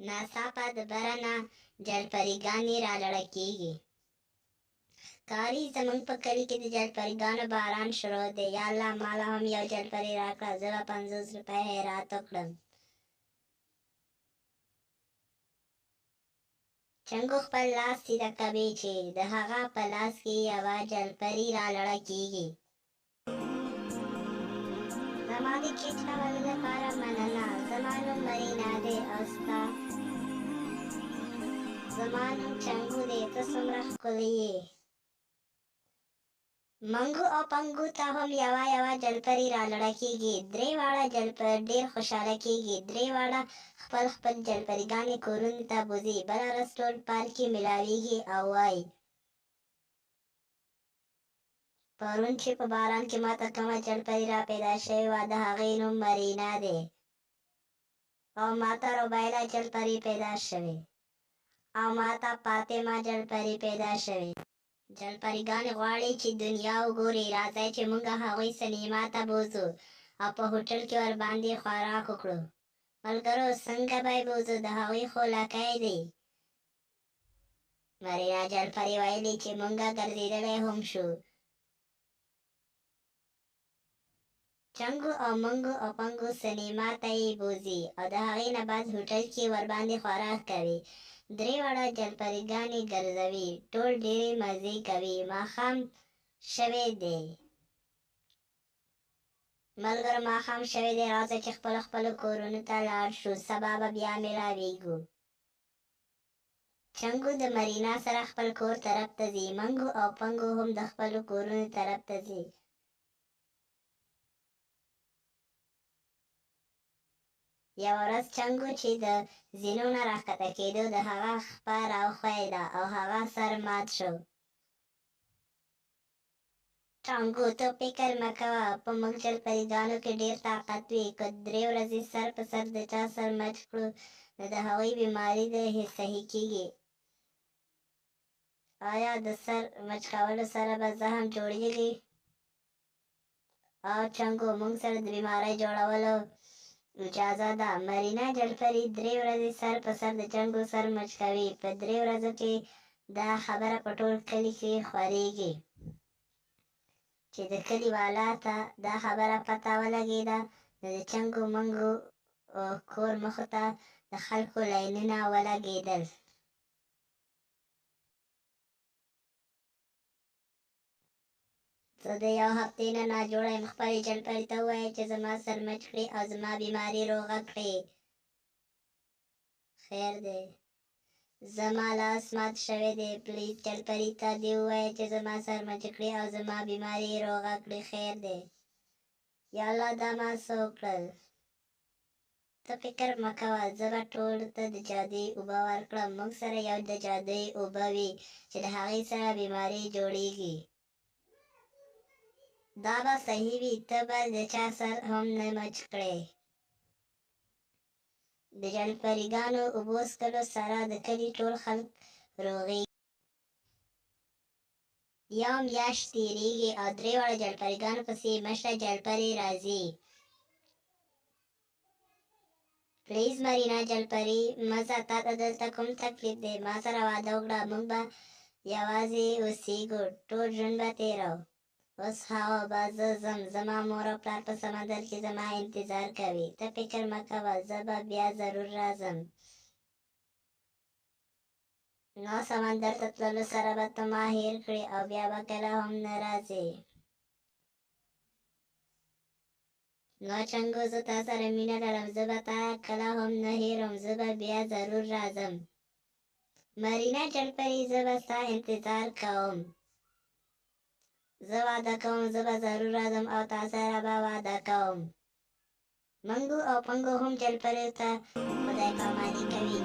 ناڅاپه د بره نه جلپریګانې رالړه کېږي. کاري زموږ په کلي کې د جلپریګانو باران شروع دی. یا الله ماله هم یو جلپري راکړه، زه به 50 روپۍ خیرات وکړم. چنګو خپل لاس سیده کوي چې د هغه په لاس کې یوه جلپري رالړه کېږي. زما د کیټ کولو لپاره مننه. زما نوم مرینا دی او ستا زما نوم چنګو دی. ته څومره ښکلی یې. منګو او پنګو ته هم یوه جلپري رالړه کېږي. درې واړه جلپر ډېر خوشحاله کېږي. درې واړه خپل جلپریګانې کورونو ته بوځي. بله ورځ ټول پارک کې میلاویږي او وایي پرون چې په باران کې ماته کومه جلپري را پیدا شوې وه د هغې نوم مرینا دی او ماته روبیله جلپري پیدا شوې او ماته فاطمه جلپري پیدا شوې. جلپریګانې غواړي چې دنیا وګوري. راځئ چې موږ هغوی سینما ته بوځو او په هوټل کې ورباندې خوراک وکړو. ملګرو څنګه به یې بوځو؟ د هغوی خو لکۍ دی. مرینا جلپري ویلي چې موږ ګرځېدلی هم شو. چنګو او منګو او پنګو سینما ته یې بوځي او د هغې نه بعد هوټل کې ورباندې خوراک کوي. درې واړه جلپریګانې ګرځوي. ټول ډېرې مزې کوي. ماښام شوی دی. ملګرو ماښام شوی دی. راځئ چې خپلو کورونو ته لاړ شو. سبا به بیا میلاویږو. چنګو د مرینا سره خپل کور طرف ته ځي. منګو او پنګو هم د خپلو کورونو طرف ته ځي. یوه ورځ چنګو چې د زینو نه راښکته کېدو د هغه خپه راوښویده او هغه سر مات شو. چنګو ته فکر مه کوه. په موږ جلپریګانو کې ډېر طاقت وي. که 3 ورځې سر په سر د چا سر مچ کړو نو د هغوی بیماري د صحیح کېږي. آیا د سر مچ کولو سره به زخم جوړېږي؟ او چنګو موږ سره د بیمارۍ جوړولو اجازه ده. مرینا جلپري 3 ورځې سر په سر د چنګو سر مچ کوي. په 3 ورځو کې دا خبره په ټول کلي کې خورېږي. چې د کلي والا ته دا خبره پته ولګېده نو د چنګو منګو کور مخو ته د خلکو لاینونه ولګېدل. زه د 1 هفتې نه ناجوړه یم. خپلې جلپري ته ووایه چې زما سر مچ کړي او زما بیماري روغه کړي. خیر دی. زما لاس مات شوی دی. پلیز جلپري ته دې ووایه چې زما سر مچ کړي او زما بیماري روغه کړي. خیر دی. یا الله دا ما څه وکړل. ته فکر مه کوه. زه به ټولو ته د جادویي اوبه ورکړم. موږ سره یو د جادویي اوبه وي چې د هغې سره بیماري جوړېږي. دا به صحیح وي. ته به د چا سر هم نه مچ کړې. د جلپریګانو اوبو څښلو سره د کلي ټول خلک روغېږي. یو میاشت تېرېږي او 3 واړه جلپریګانو پسې مشره جلپري راځي. پلیز مرینا جلپري مه ځه. تا ته دلته کوم تکلیف دی؟ ما سره واده وکړه. موږ به یوازې اوسېږو. ټول ژوند به تېروو. اوس هغه به زه ځم. زما مور او پلار په سمندر کې زما انتظار کوي. ته فکر مه کوه. زه به بیا ضرور راځم. نو سمندر ته تللو سره به ته ما هېر کړې او بیا به کله هم نه راځې. نو چنګو زه تا سره مینه لرم. زه به تا کله هم نه هېروم. زه به بیا ضرور راځم. مرینا جلپري زه به ستا انتظار کوم. زه واده کوم. زه به ضرور راځم او تا سره به واده کوم. منګو او پنګو هم جلپریو ته خدای پاماني کوي.